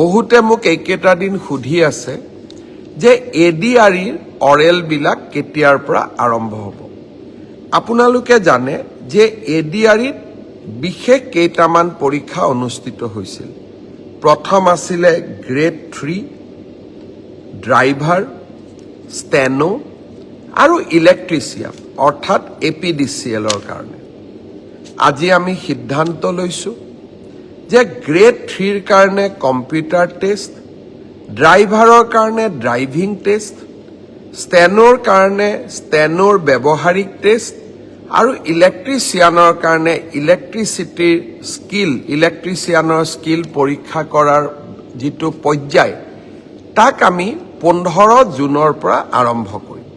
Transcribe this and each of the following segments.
বহুতে মোক এইকেইটা দিন সুধি আছে যে এডিআৰইৰ অৰেল বিলাক কেতিয়াৰ পৰা আৰম্ভ হ'ব। আপোনালোকে জানে যে এডিআৰইত বিশেষ কেইটামান পৰীক্ষা অনুষ্ঠিত হৈছিল। প্ৰথম আছিল গ্ৰেড 3 ড্ৰাইভাৰ, ষ্টেনো আৰু ইলেক্ট্ৰিচিয়ান অৰ্থাৎ এপিডিচিএলৰ কাৰণে। আজি আমি সিদ্ধান্ত লৈছো যে গ্ৰেড 3ৰ কাৰণে কম্পিউটাৰ টেষ্ট, ড্ৰাইভাৰৰ কাৰণে ড্ৰাইভিং টেষ্ট, ষ্টেনোৰ কাৰণে ষ্টেনোৰ ব্যৱহাৰিক টেষ্ট আৰু ইলেক্ট্ৰিচিয়ানৰ কাৰণে ইলেক্ট্ৰিচিয়ানৰ স্কিল পৰীক্ষা কৰাৰ যিটো পৰ্যায় তাক আমি 15 জুনৰ পৰা আৰম্ভ কৰিম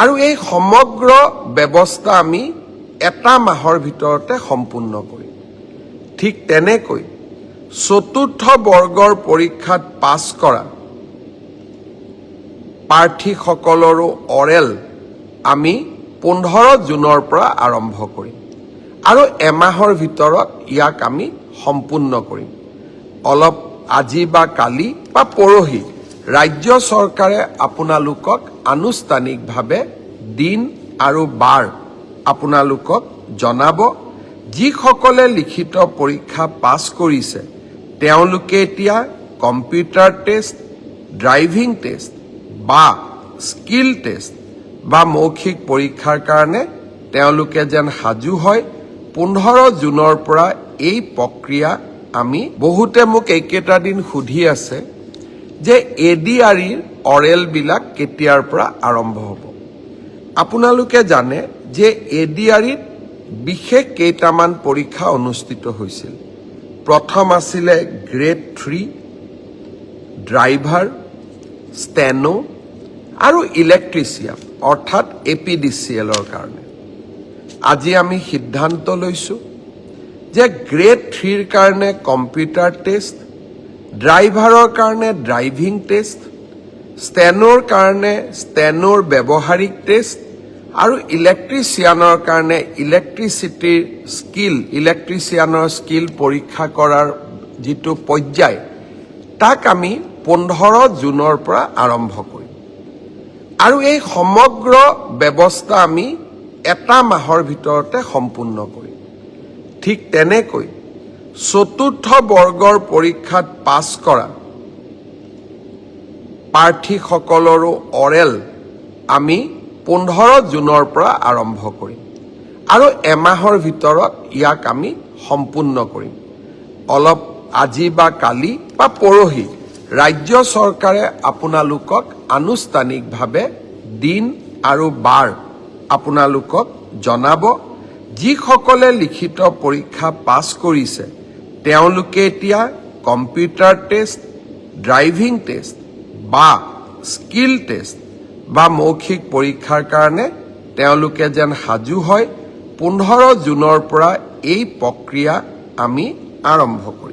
আৰু এই সমগ্ৰ ব্যৱস্থা আমি এটা মাহৰ ভিতৰতে সম্পূৰ্ণ কৰিম। ঠিক তেনেকৈ চতুৰ্থ বৰ্গৰ পৰীক্ষাত পাছ কৰা প্ৰাৰ্থীসকলৰো অৰেল আমি 15 জুনৰ পৰা আৰম্ভ কৰিম আৰু এমাহৰ ভিতৰত ইয়াক আমি সম্পূৰ্ণ কৰিম। অলপ আজি বা কালি বা পৰহি ৰাজ্য চৰকাৰে আপোনালোকক আনুষ্ঠানিকভাৱে দিন আৰু বাৰ আপোনালোকক জনাব। যিসকলে লিখিত পৰীক্ষা পাছ কৰিছে তেওঁলোকে এতিয়া কম্পিউটাৰ টেষ্ট, ড্ৰাইভিং টেষ্ট বা স্কিল টেষ্ট বা মৌখিক পৰীক্ষাৰ কাৰণে তেওঁলোকে যেন সাজু হয়। 15 জুনৰ পৰা এই প্ৰক্ৰিয়া আমি বহুতে মোক এইকেইটা দিন সুধি আছে যে এডিআৰইৰ অৰেল বিলাক কেতিয়াৰ পৰা আৰম্ভ হ'ব। আপোনালোকে জানে যে এডিআৰইত বিশেষ কেইটামান পৰীক্ষা অনুষ্ঠিত হৈছিল। প্ৰথম আছিল গ্ৰেড 3 ড্ৰাইভাৰ, ষ্টেনো আৰু ইলেক্ট্ৰিচিয়ান অৰ্থাৎ এপিডিচিএলৰ কাৰণে। আজি আমি সিদ্ধান্ত লৈছো যে গ্ৰেড 3ৰ কাৰণে কম্পিউটাৰ টেষ্ট, ড্ৰাইভাৰৰ কাৰণে ড্ৰাইভিং টেষ্ট, ষ্টেনোৰ কাৰণে ষ্টেনোৰ ব্যৱহাৰিক টেষ্ট আৰু ইলেক্ট্ৰিচিয়ানৰ কাৰণে ইলেক্ট্ৰিচিয়ানৰ স্কিল পৰীক্ষা কৰাৰ যিটো পৰ্যায় তাক আমি 15 জুনৰ পৰা আৰম্ভ কৰিম আৰু এই সমগ্ৰ ব্যৱস্থা আমি এটা মাহৰ ভিতৰতে সম্পূৰ্ণ কৰিম। ঠিক তেনেকৈ চতুৰ্থ বৰ্গৰ পৰীক্ষাত পাছ কৰা প্ৰাৰ্থীসকলৰো অৰেল আমি 15 জুনৰ পৰা আৰম্ভ কৰিম আৰু এমাহৰ ভিতৰত ইয়াক আমি সম্পূৰ্ণ কৰিম। অলপ আজি বা কালি বা পৰহি ৰাজ্য চৰকাৰে আপোনালোকক আনুষ্ঠানিকভাৱে দিন আৰু বাৰ আপোনালোকক জনাব। যিসকলে লিখিত পৰীক্ষা পাছ কৰিছে তেওঁলোকে এতিয়া কম্পিউটাৰ টেষ্ট, ড্ৰাইভিং টেষ্ট বা স্কিল টেষ্ট বা মৌখিক পৰীক্ষাৰ কাৰণে তেওঁলোকে যেন সাজু হয়। 15 জুনৰ পৰা এই প্ৰক্ৰিয়া আমি আৰম্ভ কৰিম।